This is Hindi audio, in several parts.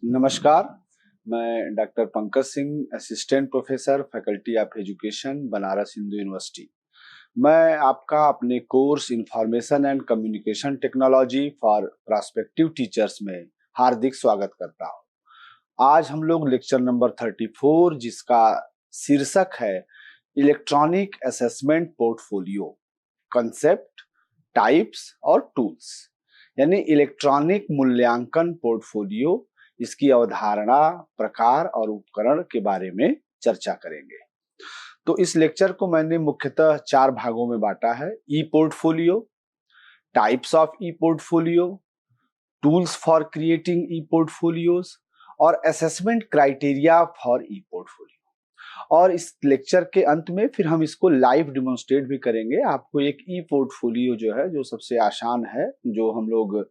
नमस्कार, मैं doctor Pankaj Singh, assistant professor, faculty of education, Banaras Hindu university. मैं आपका अपने course information and communication technology for prospective teachers में हार्दिक स्वागत करता हूं। आज हम लोग लेक्चर नंबर 34 जिसका शीर्षक है electronic assessment portfolio, concept, types और टूल्स, यानी इलेक्ट्रॉनिक मूल्यांकन पोर्टफोलियो, इसकी अवधारणा, प्रकार और उपकरण के बारे में चर्चा करेंगे। तो इस लेक्चर को मैंने मुख्यतः 4 भागों में बांटा है: e portfolio, types of e portfolio, tools for creating e portfolios और assessment criteria for e portfolio. और इस लेक्चर के अंत में फिर हम इसको लाइव डिमोन्स्ट्रेट भी करेंगे। आपको एक ई पोर्टफोलियो जो है, जो सबसे आसान है, जो हम लोग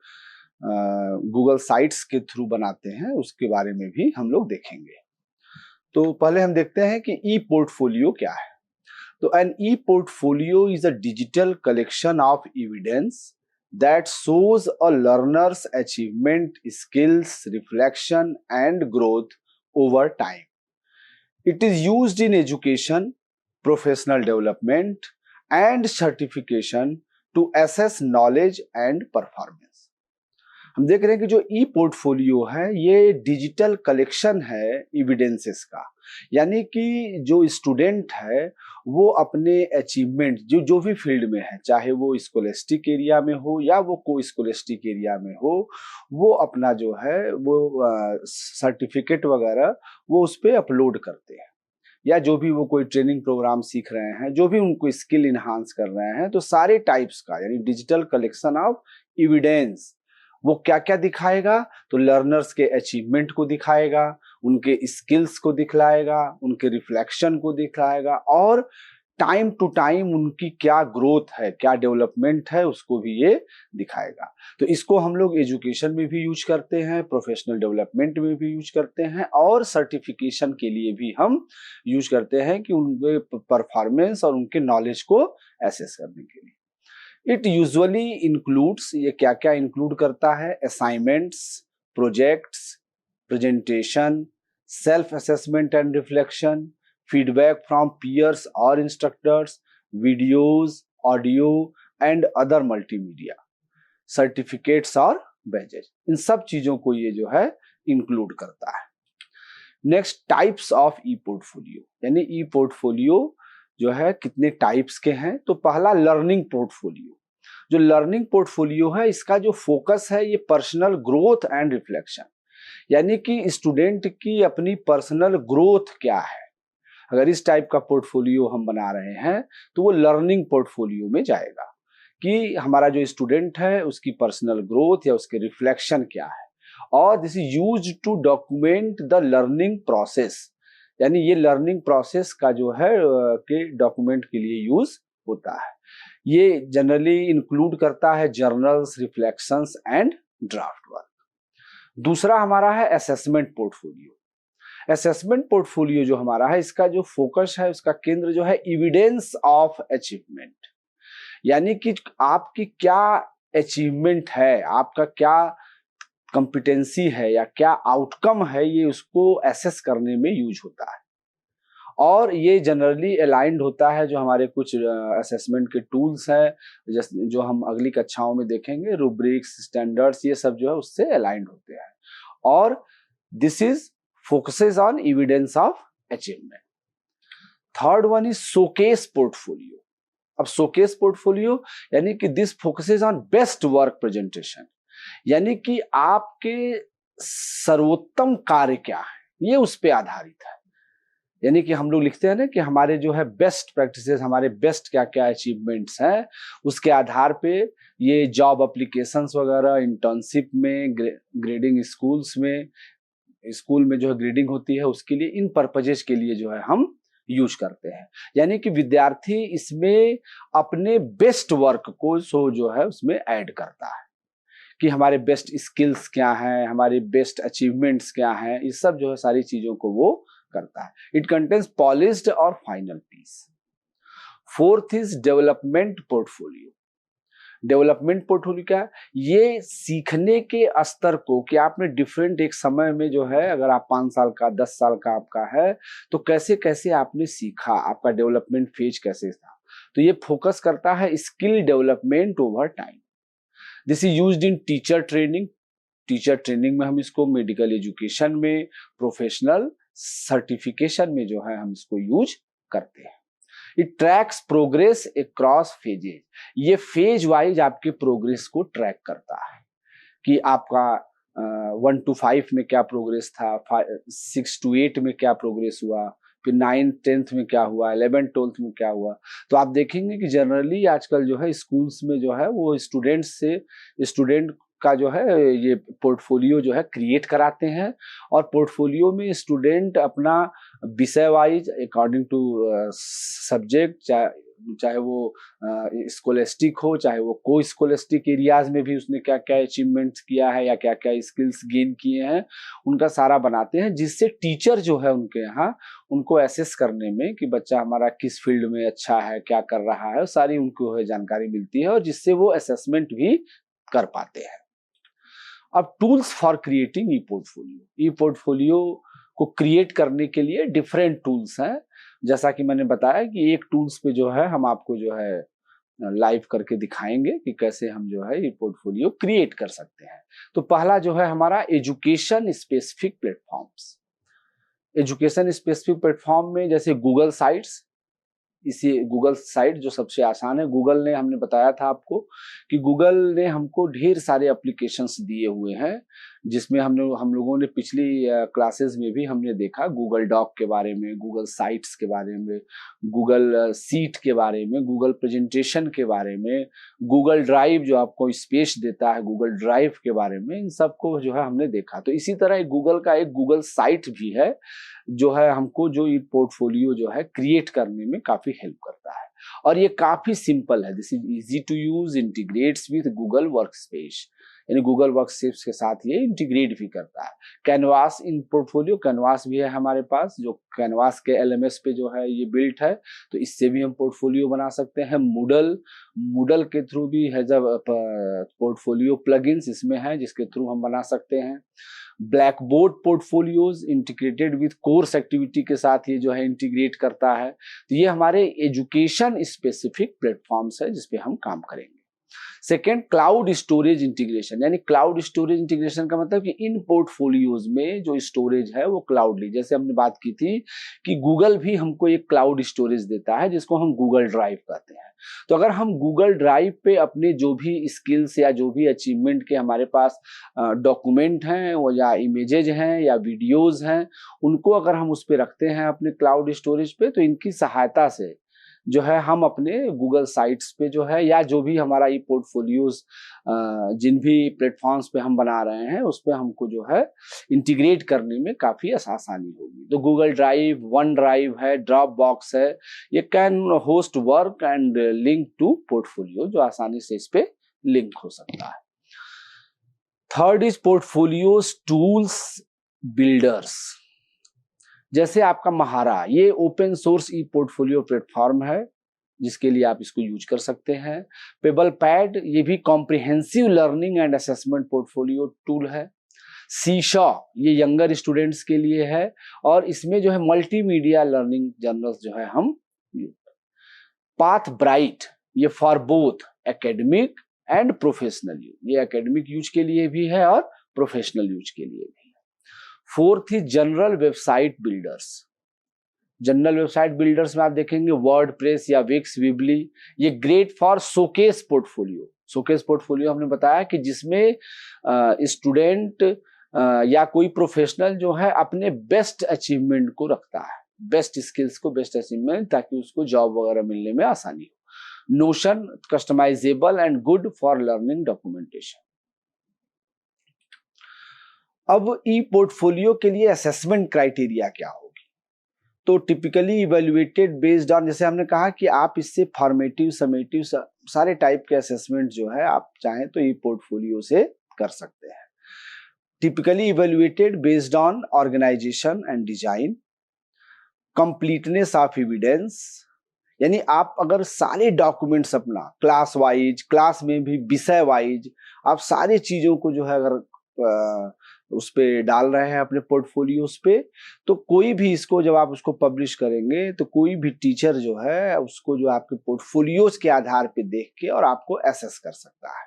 गूगल साइट्स के थ्रू बनाते हैं, उसके बारे में भी हम लोग देखेंगे। तो पहले हम देखते हैं कि ई पोर्टफोलियो क्या है। तो an e portfolio is a digital collection of evidence that shows a learner's achievement, skills, reflection, and growth over time. It is used in education, professional development, and certification to assess knowledge and performance. हम देख रहे हैं कि जो ई पोर्टफोलियो है ये डिजिटल कलेक्शन है एविडेंसेस का, यानी कि जो स्टूडेंट है वो अपने अचीवमेंट जो भी फील्ड में है, चाहे वो स्कोलेस्टिक एरिया में हो या वो को स्कोलेस्टिक एरिया में हो, वो अपना जो है वो सर्टिफिकेट वगैरह वो उस पर अपलोड करते हैं, या जो भी वो कोई ट्रेनिंग प्रोग्राम सीख रहे हैं, जो भी उनको स्किल इन्हांस कर रहे हैं, तो सारे टाइप्स का, यानी डिजिटल कलेक्शन ऑफ एविडेंस, वो क्या क्या दिखाएगा? तो लर्नर्स के अचीवमेंट को दिखाएगा, उनके स्किल्स को दिखलाएगा, उनके रिफ्लेक्शन को दिखलाएगा, और टाइम टू टाइम उनकी क्या ग्रोथ है, क्या डेवलपमेंट है, उसको भी ये दिखाएगा। तो इसको हम लोग एजुकेशन में भी यूज करते हैं, प्रोफेशनल डेवलपमेंट में भी यूज करते हैं, और सर्टिफिकेशन के लिए भी हम यूज करते हैं कि उनके परफॉर्मेंस और उनके नॉलेज को एसेस करने के लिए। इट यूजुअली इंक्लूड्स, ये क्या क्या इंक्लूड करता है? Assignments, projects, presentation, self assessment and reflection, feedback from peers और instructors, videos, audio and other multimedia, certificates और बैजेज, इन सब चीजों को ये जो है इंक्लूड करता है। Next, types of e portfolio, यानी ई पोर्टफोलियो जो है कितने टाइप्स के हैं। तो पहला लर्निंग पोर्टफोलियो। जो लर्निंग पोर्टफोलियो है इसका जो फोकस है ये पर्सनल ग्रोथ एंड रिफ्लेक्शन, यानी कि स्टूडेंट की अपनी पर्सनल ग्रोथ क्या है। अगर इस टाइप का पोर्टफोलियो हम बना रहे हैं तो वो लर्निंग पोर्टफोलियो में जाएगा, कि हमारा जो स्टूडेंट है उसकी पर्सनल ग्रोथ या उसके रिफ्लेक्शन क्या है। और this is used to document the learning process, यानी ये लर्निंग प्रोसेस का जो है के डॉक्यूमेंट के लिए यूज होता है। ये जनरली इंक्लूड करता है journals, reflections and draft work. दूसरा हमारा है असेसमेंट पोर्टफोलियो। असेसमेंट पोर्टफोलियो जो हमारा है, इसका जो फोकस है, उसका केंद्र जो है एविडेंस ऑफ अचीवमेंट, यानी कि आपकी क्या अचीवमेंट है, आपका क्या कॉम्पिटेंसी है या क्या आउटकम है, ये उसको एसेस करने में यूज होता है। और ये जनरली अलाइंड होता है जो हमारे कुछ असेसमेंट के टूल्स हैं, जो हम अगली कक्षाओं में देखेंगे, रूब्रिक्स, स्टैंडर्ड्स, ये सब जो है उससे अलाइंड होते हैं। और this is focuses on evidence of achievement. Third one is showcase portfolio. अब शोकेस पोर्टफोलियो यानी कि this focuses on best work presentation, यानी कि आपके सर्वोत्तम कार्य क्या है, ये उस पे आधारित है। यानी कि हम लोग लिखते हैं ना कि हमारे जो है बेस्ट प्रैक्टिसेस, हमारे बेस्ट क्या क्या अचीवमेंट्स हैं, उसके आधार पे ये जॉब एप्लीकेशंस वगैरह, इंटर्नशिप में, ग्रेडिंग स्कूल्स में, स्कूल में जो है ग्रेडिंग होती है, उसके लिए, इन पर्पजेस के लिए जो है हम यूज करते हैं। यानी कि विद्यार्थी इसमें अपने बेस्ट वर्क को जो है उसमें ऐड करता है, कि हमारे बेस्ट स्किल्स क्या हैं, हमारे बेस्ट अचीवमेंट्स क्या हैं, ये सब जो है सारी चीजों को वो करता है। इट कंटेन्स पॉलिश्ड और final piece. Fourth is development portfolio. Development portfolio क्या है? ये सीखने के स्तर को कि आपने डिफरेंट एक समय में जो है, अगर आप 5 साल का 10 साल का आपका है, तो कैसे कैसे आपने सीखा, आपका डेवलपमेंट फेज कैसे था। तो ये फोकस करता है skill development over time. This is used in teacher training. Teacher training में हम इसको, मेडिकल एजुकेशन में, प्रोफेशनल सर्टिफिकेशन में जो है हम इसको यूज करते हैं। It tracks progress across phases. ये फेज वाइज आपके प्रोग्रेस को ट्रैक करता है कि आपका 1 to 5 में क्या प्रोग्रेस था, 6 to 8 में क्या प्रोग्रेस हुआ, फिर 9th 10th में क्या हुआ, 11th 12th में क्या हुआ। तो आप देखेंगे कि जनरली आजकल जो है स्कूल्स में जो है वो स्टूडेंट का जो है ये पोर्टफोलियो जो है क्रिएट कराते हैं, और पोर्टफोलियो में स्टूडेंट अपना विषय वाइज अकॉर्डिंग टू सब्जेक्ट, चाहे वो स्कोलेस्टिक हो, चाहे वो को स्कोलेस्टिक एरियाज में भी उसने क्या क्या अचीवमेंट्स किया है या क्या क्या स्किल्स गेन किए हैं, उनका सारा बनाते हैं, जिससे टीचर जो है उनके यहाँ उनको एसेस करने में कि बच्चा हमारा किस फील्ड में अच्छा है, क्या कर रहा है, सारी उनको जानकारी मिलती है, और जिससे वो असेसमेंट भी कर पाते हैं। अब tools for creating E portfolio. E portfolio को क्रिएट करने के लिए डिफरेंट टूल्स हैं। जैसा कि मैंने बताया कि एक टूल्स पे जो है हम आपको जो है लाइव करके दिखाएंगे कि कैसे हम जो है ये पोर्टफोलियो क्रिएट कर सकते हैं। तो पहला जो है हमारा education specific platforms. Education specific platform में जैसे गूगल साइट्स, इसी गूगल साइट जो सबसे आसान है। गूगल ने, हमने बताया था आपको कि गूगल ने हमको ढेर सारे एप्लीकेशंस दिए हुए हैं, जिसमें हम लोगों ने पिछली क्लासेस में भी हमने देखा गूगल डॉक के बारे में, गूगल साइट्स के बारे में, गूगल सीट के बारे में, गूगल प्रेजेंटेशन के बारे में, गूगल ड्राइव जो आपको स्पेस देता है, गूगल ड्राइव के बारे में, इन सबको जो है हमने देखा। तो इसी तरह गूगल का एक गूगल साइट भी है जो है हमको जो ये पोर्टफोलियो जो है क्रिएट करने में काफी हेल्प करता है, और ये काफी सिंपल है। This is easy to use, integrates with Google workspace, यानी गूगल वर्कस्पेस के साथ ये इंटीग्रेट भी करता है। कैनवास इन पोर्टफोलियो, कैनवास भी है हमारे पास, जो कैनवास के एलएमएस पे जो है ये बिल्ट है, तो इससे भी हम पोर्टफोलियो बना सकते हैं। मूडल के थ्रू भी है, जब पोर्टफोलियो प्लगइन्स इसमें है जिसके थ्रू हम बना सकते हैं। Black board portfolios integrated with course activity के साथ ये जो है इंटीग्रेट करता है। तो ये हमारे एजुकेशन स्पेसिफिक प्लेटफॉर्म्स है जिसपे हम काम करेंगे। सेकेंड, क्लाउड स्टोरेज इंटीग्रेशन, यानी क्लाउड स्टोरेज इंटीग्रेशन का मतलब कि इन पोर्टफोलियोज में जो स्टोरेज है वो क्लाउडली, जैसे हमने बात की थी कि गूगल भी हमको एक क्लाउड स्टोरेज देता है जिसको हम गूगल ड्राइव कहते हैं। तो अगर हम गूगल ड्राइव पे अपने जो भी स्किल्स या जो भी अचीवमेंट के हमारे पास डॉक्यूमेंट हैं या इमेजेज हैं या वीडियोज हैं, उनको अगर हम उस पर रखते हैं अपने क्लाउड स्टोरेज पे, तो इनकी सहायता से जो है हम अपने गूगल साइट्स पे जो है, या जो भी हमारा ये पोर्टफोलियोज जिन भी प्लेटफॉर्म्स पे हम बना रहे हैं उस पे हमको जो है इंटीग्रेट करने में काफी आसानी होगी। तो गूगल ड्राइव, वन ड्राइव है, ड्रॉप बॉक्स है, ये can host work and link to portfolio, जो आसानी से इस पे लिंक हो सकता है। Third is portfolios tools builders. जैसे आपका महारा, ये open source e portfolio platform है जिसके लिए आप इसको यूज कर सकते हैं। पेबल पैड, ये भी comprehensive learning and assessment portfolio tool है। सीशॉ, ये यंगर स्टूडेंट्स के लिए है, और इसमें जो है मल्टीमीडिया लर्निंग जर्नल्स जो है हम। पाथ ब्राइट, ये for both academic and professional use, ये एकेडमिक यूज के लिए भी है और प्रोफेशनल यूज के लिए भी है। Fourth is general website builders. General website builders में आप देखेंगे वर्डप्रेस या विक्स, विबली, ये great for showcase portfolio. Showcase portfolio हमने बताया कि जिसमें स्टूडेंट या कोई प्रोफेशनल जो है अपने बेस्ट अचीवमेंट को रखता है, बेस्ट स्किल्स को, बेस्ट अचीवमेंट, ताकि उसको जॉब वगैरह मिलने में आसानी हो। Notion, customisable and good for learning documentation. अब ई पोर्टफोलियो के लिए असेसमेंट क्राइटेरिया क्या होगी? तो टिपिकली इवेल्युएटेड बेस्ड ऑन, जैसे हमने कहा कि आप इससे फॉर्मेटिव, समेटिव, सारे टाइप के असेसमेंट जो है आप चाहें तो ई पोर्टफोलियो से कर सकते हैं। Typically evaluated based on organisation and design, completeness of evidence, यानी आप अगर सारे डॉक्यूमेंट्स अपना क्लास वाइज, क्लास में भी विषय वाइज आप सारी चीजों को जो है अगर उस पे डाल रहे हैं अपने पोर्टफोलियोज पे, तो कोई भी इसको जब आप उसको पब्लिश करेंगे तो कोई भी टीचर जो है उसको जो आपके पोर्टफोलियोज के आधार पे देख के और आपको एसेस कर सकता है।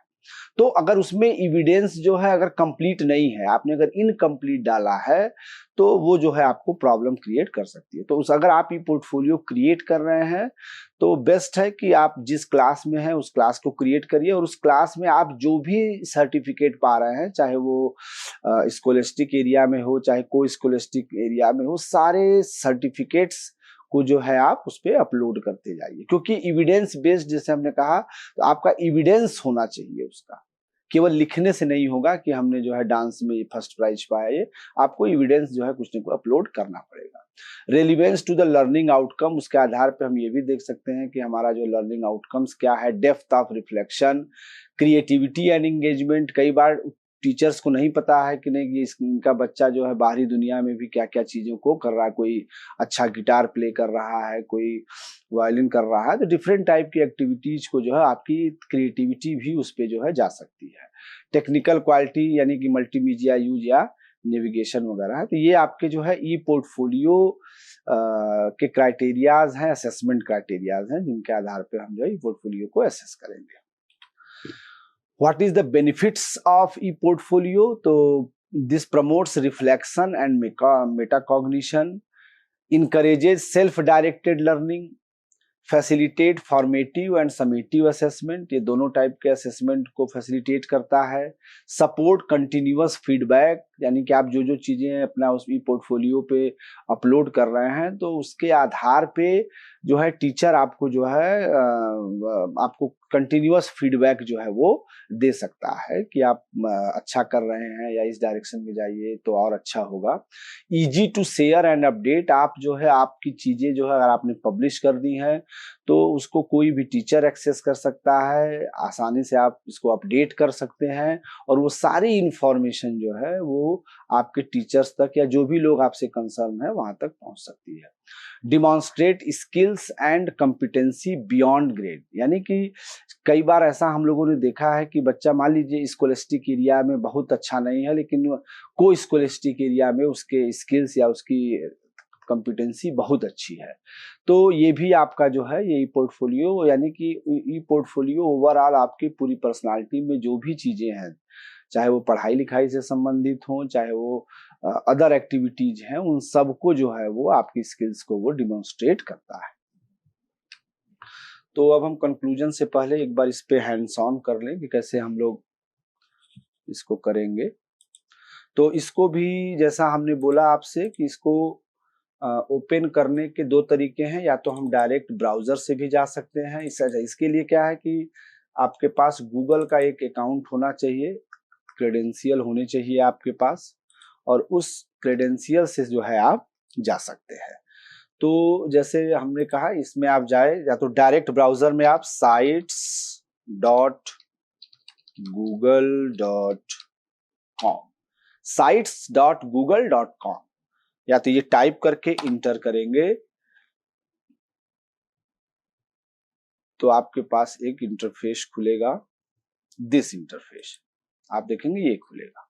तो अगर उसमें एविडेंस जो है अगर कंप्लीट नहीं है, आपने अगर इनकम्प्लीट डाला है, तो वो जो है आपको प्रॉब्लम क्रिएट कर सकती है। तो उस अगर आप ये पोर्टफोलियो क्रिएट कर रहे हैं तो बेस्ट है कि आप जिस क्लास में हैं उस क्लास को क्रिएट करिए और उस क्लास में आप जो भी सर्टिफिकेट पा रहे हैं, चाहे वो स्कॉलस्टिक एरिया में हो चाहे को स्कॉलस्टिक एरिया में हो, सारे सर्टिफिकेट्स को जो है आप उस पर अपलोड करते जाइए, क्योंकि एविडेंस बेस्ड जैसे हमने कहा तो आपका एविडेंस होना चाहिए उसका, केवल लिखने से नहीं होगा कि हमने जो है डांस में फर्स्ट प्राइज पाया। ये आपको एविडेंस जो है कुछ न कुछ अपलोड करना पड़ेगा। Relevance to the learning outcome, उसके आधार पे हम ये भी देख सकते हैं कि हमारा जो लर्निंग आउटकम्स क्या है। Depth of reflection, creativity and engagement, कई बार टीचर्स को नहीं पता है कि नहीं कि इनका बच्चा जो है बाहरी दुनिया में भी क्या क्या चीजों को कर रहा है, कोई अच्छा गिटार प्ले कर रहा है, कोई वायलिन कर रहा है, तो डिफरेंट टाइप की एक्टिविटीज को जो है आपकी क्रिएटिविटी भी उस पर जो है जा सकती है। टेक्निकल क्वालिटी यानी कि मल्टीमीडिया यूज या नेविगेशन वगैरह है, तो ये आपके जो है ई पोर्टफोलियो के क्राइटेरियाज हैं, असेसमेंट क्राइटेरियाज हैं, जिनके आधार पर हम जो है ई पोर्टफोलियो को असेस करेंगे। What is the benefits of e-portfolio? तो this promotes reflection and metacognition, encourages self-directed learning, facilitate formative and summative assessment, ये दोनों टाइप के असेसमेंट को फैसिलिटेट करता है। सपोर्ट कंटिन्यूअस फीडबैक, यानी कि आप जो जो चीजें अपना उस पोर्टफोलियो पे अपलोड कर रहे हैं तो उसके आधार पे जो है टीचर आपको जो है आपको कंटिन्यूअस फीडबैक जो है वो दे सकता है कि आप अच्छा कर रहे हैं या इस डायरेक्शन में जाइए तो और अच्छा होगा। Easy to share and update, आप जो है आपकी चीजें जो है अगर आपने पब्लिश कर दी है तो उसको कोई भी टीचर एक्सेस कर सकता है, आसानी से आप इसको अपडेट कर सकते हैं और वो सारी इंफॉर्मेशन जो है वो आपके टीचर्स तक या जो भी लोग आपसे कंसर्न है वहां तक पहुंच सकती है। Demonstrate skills and competency beyond grade, यानी कि कई बार ऐसा हम लोगों ने देखा है कि बच्चा मान लीजिए स्कॉलस्टिक एरिया में बहुत अच्छा नहीं है लेकिन को स्कॉलस्टिक एरिया में उसके स्किल्स या उसकी कॉम्पिटेंसी बहुत अच्छी है, तो ये भी आपका जो है ये पोर्टफोलियो यानी कि ई पोर्टफोलियो ओवरऑल आपकी पूरी पर्सनालिटी में जो भी चीजें हैं, चाहे वो पढ़ाई लिखाई से संबंधित हो चाहे वो अदर एक्टिविटीज हैं, उन सबको जो है वो आपकी स्किल्स को वो डिमॉन्स्ट्रेट करता है। तो अब हम कंक्लूजन से पहले एक बार इस पे हैंड्स ऑन कर लें कि कैसे हम लोग इसको करेंगे। तो इसको भी जैसा हमने बोला आपसे कि इसको ओपन करने के दो तरीके हैं, या तो हम डायरेक्ट ब्राउजर से भी जा सकते हैं। इसके लिए क्या है कि आपके पास गूगल का एक अकाउंट होना चाहिए, क्रेडेंशियल होने चाहिए आपके पास, और उस क्रेडेंशियल से जो है आप जा सकते हैं। तो जैसे हमने कहा इसमें आप जाए या तो डायरेक्ट ब्राउजर में आप sites.google.com sites.google.com या तो ये टाइप करके इंटर करेंगे तो आपके पास एक इंटरफेस खुलेगा, दिस इंटरफेस आप देखेंगे ये खुलेगा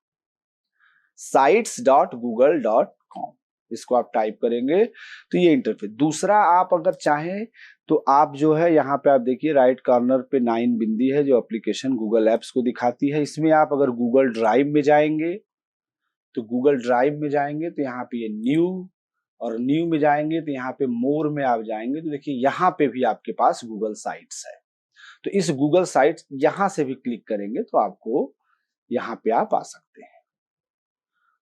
sites.google.com, इसको आप टाइप करेंगे तो ये इंटरफेस। दूसरा आप अगर चाहें तो आप जो है यहाँ पे आप देखिए राइट कॉर्नर पे 9 बिंदी है जो एप्लीकेशन गूगल एप्स को दिखाती है, इसमें आप अगर गूगल ड्राइव में जाएंगे तो गूगल ड्राइव में जाएंगे तो यहाँ पे ये न्यू, और न्यू में जाएंगे तो यहाँ पे मोर में आप जाएंगे तो देखिए यहाँ पे भी आपके पास गूगल साइट्स है। तो इस गूगल साइट्स यहाँ से भी क्लिक करेंगे तो आपको यहाँ पे आप आ सकते हैं।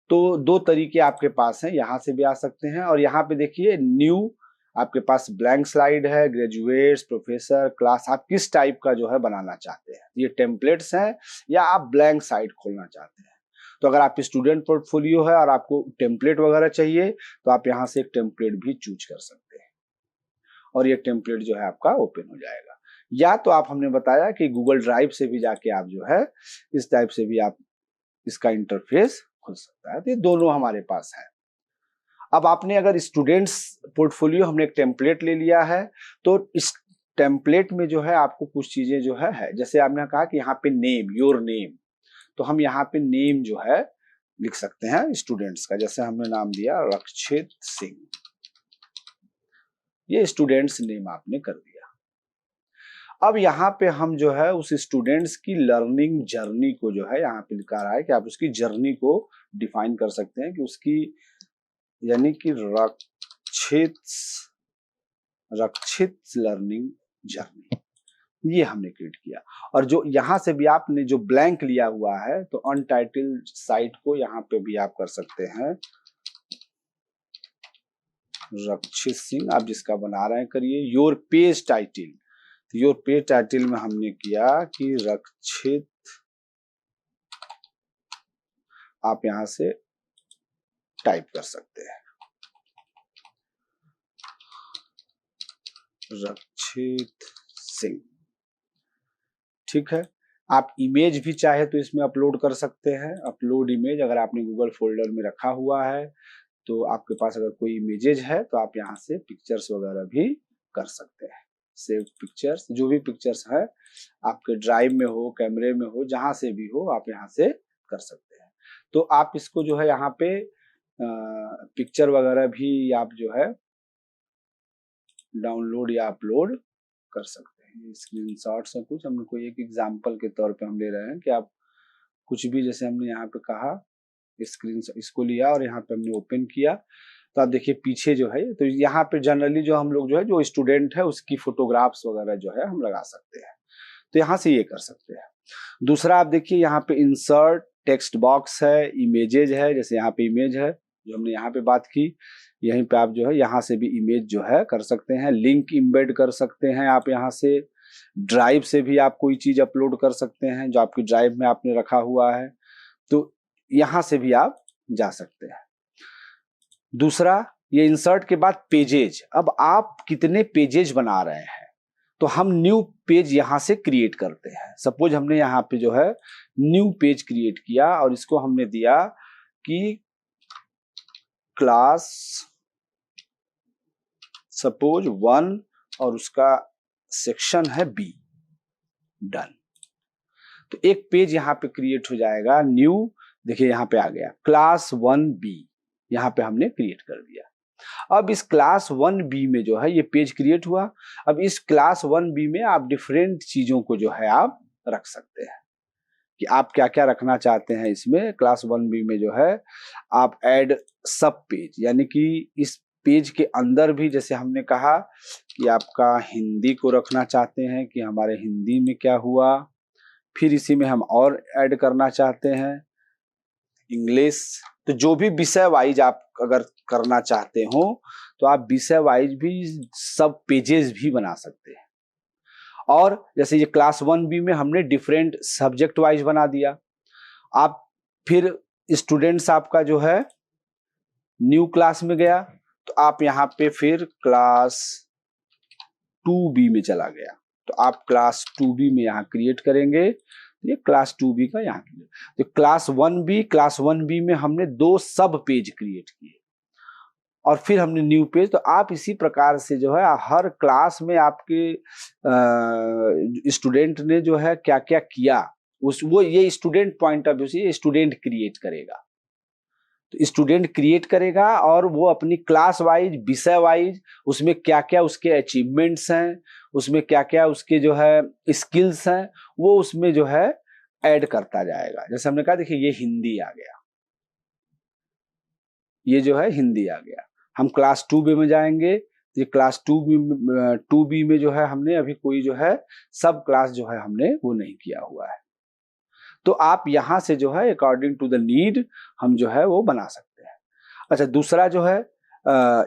तो दो तरीके आपके पास हैं, यहाँ से भी आ सकते हैं और यहाँ पे देखिए न्यू आपके पास ब्लैंक स्लाइड है, ग्रेजुएट्स, प्रोफेसर, क्लास, आप किस टाइप का जो है बनाना चाहते हैं, ये टेम्पलेट्स हैं या आप ब्लैंक साइट खोलना चाहते हैं। तो अगर आप स्टूडेंट पोर्टफोलियो है और आपको टेम्पलेट वगैरह चाहिए तो आप यहाँ से एक टेम्पलेट भी चूज कर सकते हैं और ये टेम्पलेट जो है आपका ओपन हो जाएगा। या तो आप हमने बताया कि गूगल ड्राइव से भी जाके आप जो है इस टाइप से भी आप इसका इंटरफेस खुल सकता है। तो ये दोनों हमारे पास है। अब आपने अगर स्टूडेंट्स पोर्टफोलियो हमने एक टेम्पलेट ले लिया है, तो इस टेम्पलेट में जो है आपको कुछ चीजें जो है जैसे आपने कहा कि यहाँ पे नेम, योर नेम, तो हम यहाँ पे नेम जो है लिख सकते हैं स्टूडेंट्स का। जैसे हमने नाम दिया रक्षित सिंह, ये स्टूडेंट्स नेम आपने कर दिया। अब यहाँ पे हम जो है उस स्टूडेंट्स की लर्निंग जर्नी को जो है यहाँ पे लिखा रहा है कि आप उसकी जर्नी को डिफाइन कर सकते हैं कि उसकी, यानी कि रक्षित लर्निंग जर्नी, ये हमने क्रिएट किया। और जो यहाँ से भी आपने जो ब्लैंक लिया हुआ है, तो अनटाइटल्ड साइट को यहाँ पे भी आप कर सकते हैं रक्षित सिंह, आप जिसका बना रहे हैं करिए। योर पेज टाइटल, तो योर पेज टाइटल में हमने किया कि रक्षित, आप यहां से टाइप कर सकते हैं रक्षित सिंह, ठीक है। आप इमेज भी चाहे तो इसमें अपलोड कर सकते हैं, अपलोड इमेज। अगर आपने गूगल फोल्डर में रखा हुआ है तो आपके पास अगर कोई इमेजेज है तो आप यहाँ से पिक्चर्स वगैरह भी कर सकते हैं। सेव पिक्चर्स, जो भी पिक्चर्स है आपके ड्राइव में हो, कैमरे में हो, जहां से भी हो आप यहाँ से कर सकते हैं। तो आप इसको जो है यहाँ पे पिक्चर वगैरह भी आप जो है डाउनलोड या अपलोड कर सकते हैं। स्क्रीनशॉट्स है कुछ, हमने कोई एक एग्जांपल के तौर पे हम ले रहे हैं कि आप कुछ भी, जैसे हमने यहाँ पे कहा स्क्रीन, इसको लिया और यहाँ पे हमने ओपन किया, तो आप देखिए पीछे जो है, तो यहाँ पे जनरली जो हम लोग जो है जो स्टूडेंट है उसकी फोटोग्राफ्स वगैरह जो है हम लगा सकते हैं, तो यहाँ से ये कर सकते हैं। दूसरा आप देखिए यहाँ पे इंसर्ट टेक्स्ट बॉक्स है, इमेजेज है, जैसे यहाँ पे इमेज है जो हमने यहाँ पे बात की, यहीं पे आप जो है यहाँ से भी इमेज जो है कर सकते हैं। लिंक इम्बेड कर सकते हैं आप यहाँ से, ड्राइव से भी आप कोई चीज अपलोड कर सकते हैं जो आपकी ड्राइव में आपने रखा हुआ है, तो यहाँ से भी आप जा सकते हैं। दूसरा, ये इंसर्ट के बाद पेजेज, अब आप कितने पेजेज बना रहे हैं, तो हम न्यू पेज यहां से क्रिएट करते हैं। सपोज हमने यहाँ पे जो है न्यू पेज क्रिएट किया और इसको हमने दिया कि क्लास सपोज 1 और उसका सेक्शन है बी, डन। तो एक पेज यहाँ पे क्रिएट हो जाएगा न्यू, देखिए यहाँ पे आ गया क्लास 1B, यहाँ पे हमने क्रिएट कर दिया। अब इस क्लास 1B में जो है ये पेज क्रिएट हुआ। अब इस क्लास 1B में आप डिफरेंट चीजों को जो है आप रख सकते हैं कि आप क्या क्या रखना चाहते हैं इसमें। क्लास 1B में जो है आप ऐड सब पेज, यानी कि इस पेज के अंदर भी, जैसे हमने कहा कि आपका हिंदी को रखना चाहते हैं कि हमारे हिंदी में क्या हुआ, फिर इसी में हम और ऐड करना चाहते हैं इंग्लिश, तो जो भी विषय वाइज आप अगर करना चाहते हो तो आप विषय वाइज भी सब पेजेस भी बना सकते हैं। और जैसे ये क्लास 1B में हमने डिफरेंट सब्जेक्ट वाइज बना दिया। आप फिर स्टूडेंट्स आपका जो है न्यू क्लास में गया तो आप यहाँ पे फिर क्लास 2B में चला गया, तो आप क्लास 2B में यहाँ क्रिएट करेंगे, ये क्लास 2B का यहाँ क्रिएट। तो क्लास 1B में हमने 2 सब पेज क्रिएट किए और फिर हमने न्यू पेज। तो आप इसी प्रकार से जो है हर क्लास में आपके स्टूडेंट ने जो है क्या क्या किया, वो ये स्टूडेंट पॉइंट ऑफ व्यू से स्टूडेंट क्रिएट करेगा। तो स्टूडेंट क्रिएट करेगा और वो अपनी क्लास वाइज, विषय वाइज, उसमें क्या क्या उसके अचीवमेंट्स हैं, उसमें क्या क्या उसके जो है स्किल्स हैं, वो उसमें जो है ऐड करता जाएगा। जैसे हमने कहा देखिए ये हिंदी आ गया, ये जो है हिंदी आ गया। हम क्लास 2B में जाएंगे, ये क्लास 2B में जो है हमने अभी कोई जो है सब क्लास जो है हमने वो नहीं किया हुआ है। तो आप यहां से जो है अकॉर्डिंग टू द नीड हम जो है वो बना सकते हैं। अच्छा, दूसरा जो है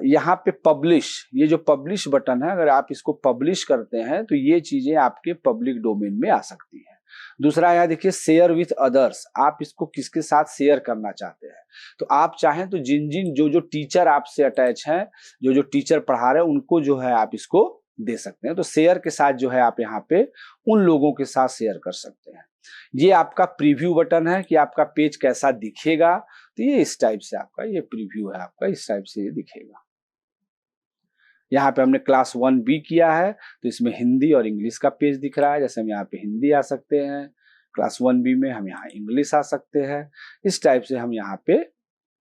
यहाँ पे पब्लिश, ये जो पब्लिश बटन है, अगर आप इसको पब्लिश करते हैं तो ये चीजें आपके पब्लिक डोमेन में आ सकती हैं। दूसरा यहाँ देखिए शेयर विथ अदर्स, आप इसको किसके साथ शेयर करना चाहते हैं, तो आप चाहें तो जिन जिन जो टीचर आपसे अटैच हैं, जो टीचर पढ़ा रहे हैं, उनको जो है आप इसको दे सकते हैं। तो शेयर के साथ जो है आप यहाँ पे उन लोगों के साथ शेयर कर सकते हैं। ये आपका प्रीव्यू बटन है कि आपका पेज कैसा दिखेगा, तो ये इस टाइप से आपका ये प्रीव्यू है, आपका इस टाइप से ये दिखेगा। यहाँ पे हमने क्लास 1B किया है तो इसमें हिंदी और इंग्लिश का पेज दिख रहा है। जैसे हम यहाँ पे हिंदी आ सकते हैं, क्लास 1B में हम यहाँ इंग्लिश आ सकते हैं। इस टाइप से हम यहाँ पे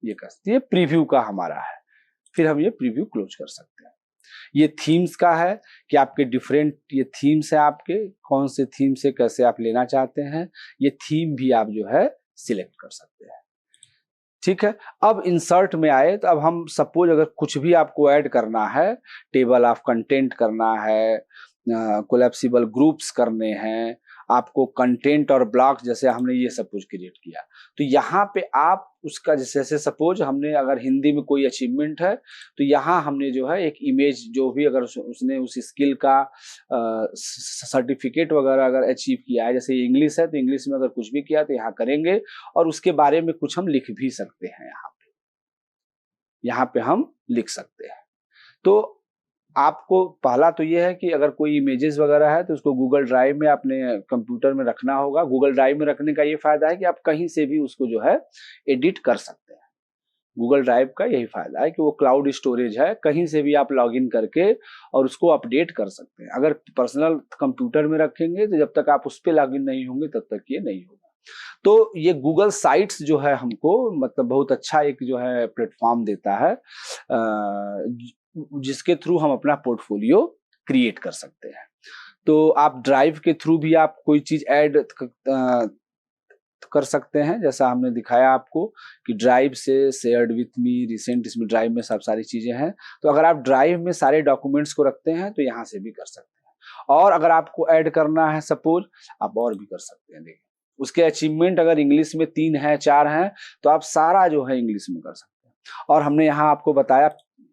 ये कर सकते हैं। ये प्रीव्यू का हमारा है, फिर हम ये प्रीव्यू क्लोज कर सकते हैं। ये थीम्स का है कि आपके डिफरेंट ये थीम्स है, आपके कौन से थीम से कैसे आप लेना चाहते हैं, ये थीम भी आप जो है सिलेक्ट कर सकते हैं। ठीक है, अब इंसर्ट में आए तो अब हम सपोज अगर कुछ भी आपको ऐड करना है, टेबल ऑफ कंटेंट करना है, कोलैप्सिबल ग्रुप्स करने हैं, आपको कंटेंट और ब्लॉक जैसे हमने ये सब कुछ क्रिएट किया, तो यहाँ पे आप उसका जैसे सपोज हमने अगर हिंदी में कोई अचीवमेंट है तो यहाँ हमने जो है एक इमेज जो भी अगर उसने उस स्किल का सर्टिफिकेट वगैरह अगर अचीव किया है, जैसे इंग्लिश है तो इंग्लिश में अगर कुछ भी किया तो यहाँ करेंगे और उसके बारे में कुछ हम लिख भी सकते हैं। यहाँ पे हम लिख सकते हैं। तो आपको पहला तो ये है कि अगर कोई इमेजेस वगैरह है तो उसको गूगल ड्राइव में अपने कंप्यूटर में रखना होगा। गूगल ड्राइव में रखने का ये फायदा है कि आप कहीं से भी उसको जो है एडिट कर सकते हैं। गूगल ड्राइव का यही फायदा है कि वो क्लाउड स्टोरेज है, कहीं से भी आप लॉगिन करके और उसको अपडेट कर सकते हैं। अगर पर्सनल कंप्यूटर में रखेंगे तो जब तक आप उस पर लॉगिन नहीं होंगे तब तक ये नहीं होगा। तो ये गूगल साइट्स जो है हमको मतलब बहुत अच्छा एक जो है प्लेटफॉर्म देता है जिसके थ्रू हम अपना पोर्टफोलियो क्रिएट कर सकते हैं। तो आप ड्राइव के थ्रू भी आप कोई चीज ऐड कर सकते हैं, जैसा हमने दिखाया आपको कि ड्राइव से शेयर्ड विथ मी रिसेंट, इसमें ड्राइव में सब सारी चीजें हैं। तो अगर आप ड्राइव में सारे डॉक्यूमेंट्स को रखते हैं तो यहाँ से भी कर सकते हैं, और अगर आपको ऐड करना है सपोज आप और भी कर सकते हैं। देखिए उसके अचीवमेंट अगर इंग्लिश में 3 है 4 हैं तो आप सारा जो है इंग्लिश में कर सकते हैं। और हमने यहाँ आपको बताया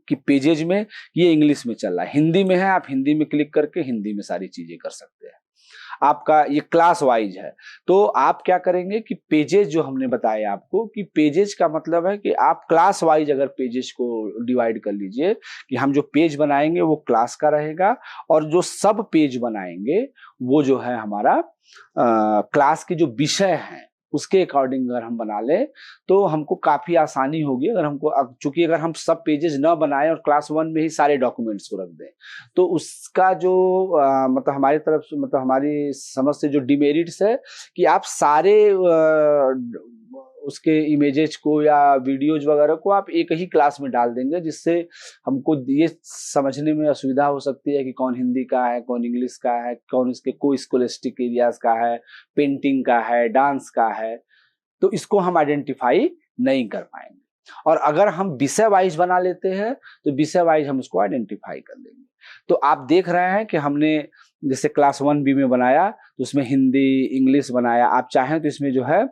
कि पेजेज में ये इंग्लिश में चल रहा है, हिंदी में है आप हिंदी में क्लिक करके हिंदी में सारी चीजें कर सकते हैं। आपका ये क्लास वाइज है तो आप क्या करेंगे कि पेजेज जो हमने बताया आपको कि पेजेज का मतलब है कि आप क्लास वाइज अगर पेजेज को डिवाइड कर लीजिए कि हम जो पेज बनाएंगे वो क्लास का रहेगा और जो सब पेज बनाएंगे वो जो है हमारा क्लास के जो विषय हैं उसके अकॉर्डिंग अगर हम बना लें तो हमको काफी आसानी होगी। अगर हमको चूंकि अगर हम सब पेजेस न बनाएं और क्लास 1 में ही सारे डॉक्यूमेंट्स को रख दें तो उसका जो मतलब हमारी तरफ से मतलब हमारी समझ से जो डिमेरिट्स है कि आप सारे उसके इमेजेस को या वीडियोज वगैरह को आप एक ही क्लास में डाल देंगे, जिससे हमको ये समझने में असुविधा हो सकती है कि कौन हिंदी का है, कौन इंग्लिश का है, कौन इसके को स्कॉलस्टिक एरियाज का है, पेंटिंग का है, डांस का है, तो इसको हम आइडेंटिफाई नहीं कर पाएंगे। और अगर हम विषय वाइज बना लेते हैं तो विषय वाइज हम उसको आइडेंटिफाई कर लेंगे। तो आप देख रहे हैं कि हमने जैसे क्लास 1B में बनाया तो उसमें हिंदी इंग्लिश बनाया, आप चाहें तो इसमें जो है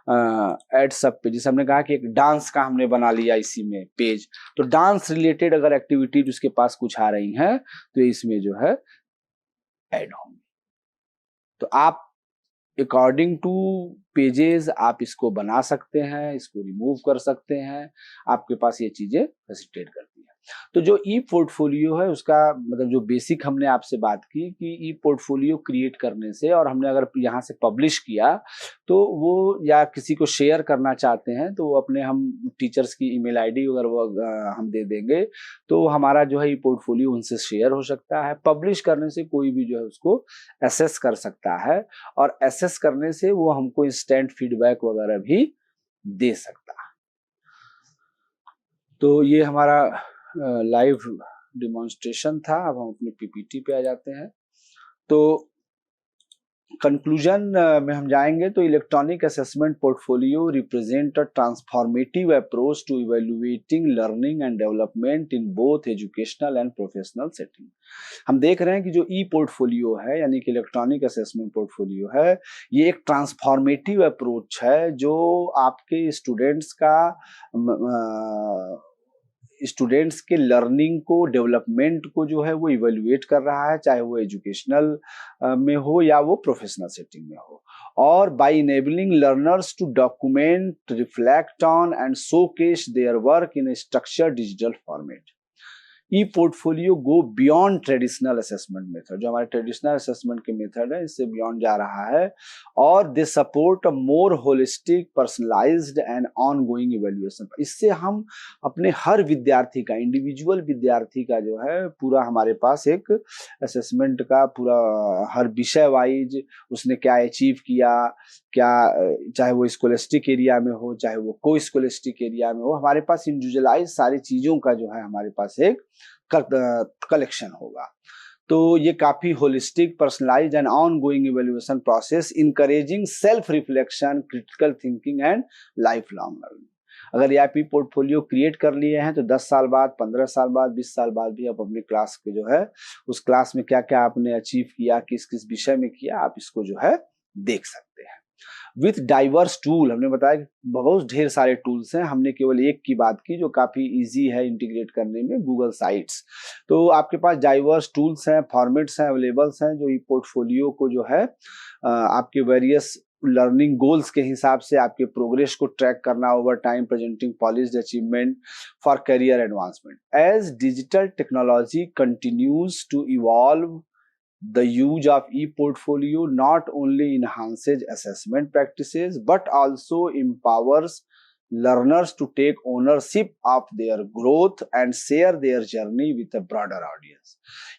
एड सब पेज, जैसे हमने कहा कि एक डांस का हमने बना लिया इसी में पेज, तो डांस रिलेटेड अगर एक्टिविटीज उसके पास कुछ आ रही हैं तो इसमें जो है ऐड होंगे। तो आप अकॉर्डिंग टू पेजेस आप इसको बना सकते हैं, इसको रिमूव कर सकते हैं, आपके पास ये चीजें फैसिलिटेट करती हैं। तो जो ई पोर्टफोलियो है उसका मतलब जो बेसिक हमने आपसे बात की कि ई पोर्टफोलियो क्रिएट करने से और हमने अगर यहाँ से पब्लिश किया तो वो या किसी को शेयर करना चाहते हैं तो वो अपने हम टीचर्स की ईमेल आईडी अगर वो हम दे देंगे तो हमारा जो है ई पोर्टफोलियो उनसे शेयर हो सकता है। पब्लिश करने से कोई भी जो है उसको एसेस कर सकता है और एसेस करने से वो हमको इंस्टेंट फीडबैक वगैरह भी दे सकता है। तो ये हमारा लाइव डिमॉन्स्ट्रेशन था। अब हम अपने पीपीटी पे आ जाते हैं। तो कंक्लूजन में हम जाएंगे तो electronic assessment portfolio represent a transformative approach to evaluating learning and development in both educational and professional setting. हम देख रहे हैं कि जो ई पोर्टफोलियो है यानी कि इलेक्ट्रॉनिक असेसमेंट पोर्टफोलियो है ये एक ट्रांसफॉर्मेटिव अप्रोच है जो आपके स्टूडेंट्स का स्टूडेंट्स के लर्निंग को डेवलपमेंट को जो है वो इवेल्युएट कर रहा है, चाहे वो एजुकेशनल में हो या वो प्रोफेशनल सेटिंग में हो, और by enabling learners to document reflect on and showcase their work in a structured digital format. E portfolio go beyond traditional assessment method, जो हमारे ट्रेडिशनल असेसमेंट के मेथड है इससे बियॉन्ड जा रहा है, और they support a more holistic personalised and ongoing evaluation. इससे हम अपने हर विद्यार्थी का, इंडिविजुअल विद्यार्थी का जो है पूरा हमारे पास एक असेसमेंट का पूरा हर विषय वाइज उसने क्या अचीव किया, क्या चाहे वो स्कॉलस्टिक एरिया में हो चाहे वो को स्कॉलस्टिक एरिया में हो, हमारे पास इंडिविजुअलाइज सारी चीजों का जो है हमारे पास एक कलेक्शन होगा। तो ये काफी holistic, personalised and ongoing evaluation process encouraging self reflection, critical thinking and life long learning. अगर ये आप ई पोर्टफोलियो क्रिएट कर लिए हैं तो 10 साल बाद, 15 साल बाद, 20 साल बाद भी आप अपनी क्लास के जो है उस क्लास में क्या क्या आपने अचीव किया, किस किस विषय में किया, आप इसको जो है देख सकते हैं। विथ डाइवर्स टूल, हमने बताया कि बहुत ढेर सारे टूल्स हैं, हमने केवल एक की बात की जो काफी इजी है इंटीग्रेट करने में, गूगल साइट्स। तो आपके पास डाइवर्स टूल्स हैं, फॉर्मेट्स हैं, अवेलेबल्स हैं, जो ई पोर्टफोलियो को जो है आपके वेरियस लर्निंग गोल्स के हिसाब से आपके प्रोग्रेस को ट्रैक करना over time, presenting polished achievement for career advancement. As digital technology continues to evolve, the use of e-portfolio not only enhances assessment practices but also empowers learners to take ownership of their growth and share their journey with a broader audience।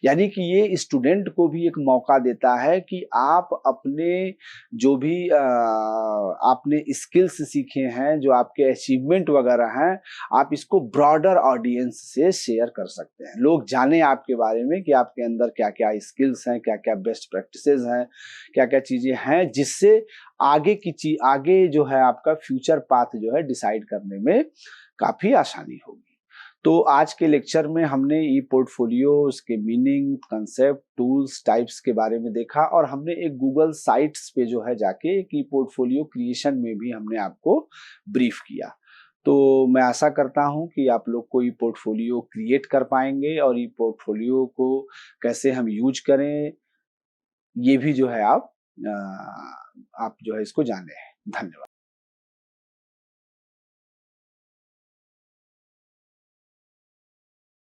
यानी कि ये स्टूडेंट को भी एक मौका देता है कि आप अपने जो भी आपने स्किल्स सीखे हैं, जो आपके अचीवमेंट वगैरह हैं, आप इसको ब्रॉडर ऑडियंस से शेयर कर सकते हैं। लोग जाने आपके बारे में कि आपके अंदर क्या क्या स्किल्स हैं, क्या क्या बेस्ट प्रैक्टिसेस हैं, क्या क्या चीजें हैं, जिससे आगे जो है आपका फ्यूचर पाथ जो है डिसाइड करने में काफी आसानी होगी। तो आज के लेक्चर में हमने ई पोर्टफोलियो, उसके मीनिंग, कंसेप्ट, टूल्स, टाइप्स के बारे में देखा, और हमने एक गूगल साइट्स पे जो है जाके एक ई पोर्टफोलियो क्रिएशन में भी हमने आपको ब्रीफ किया। तो मैं आशा करता हूं कि आप लोग को ई पोर्टफोलियो क्रिएट कर पाएंगे, और ई पोर्टफोलियो को कैसे हम यूज करें ये भी जो है आप जो है इसको जाने हैं। धन्यवाद।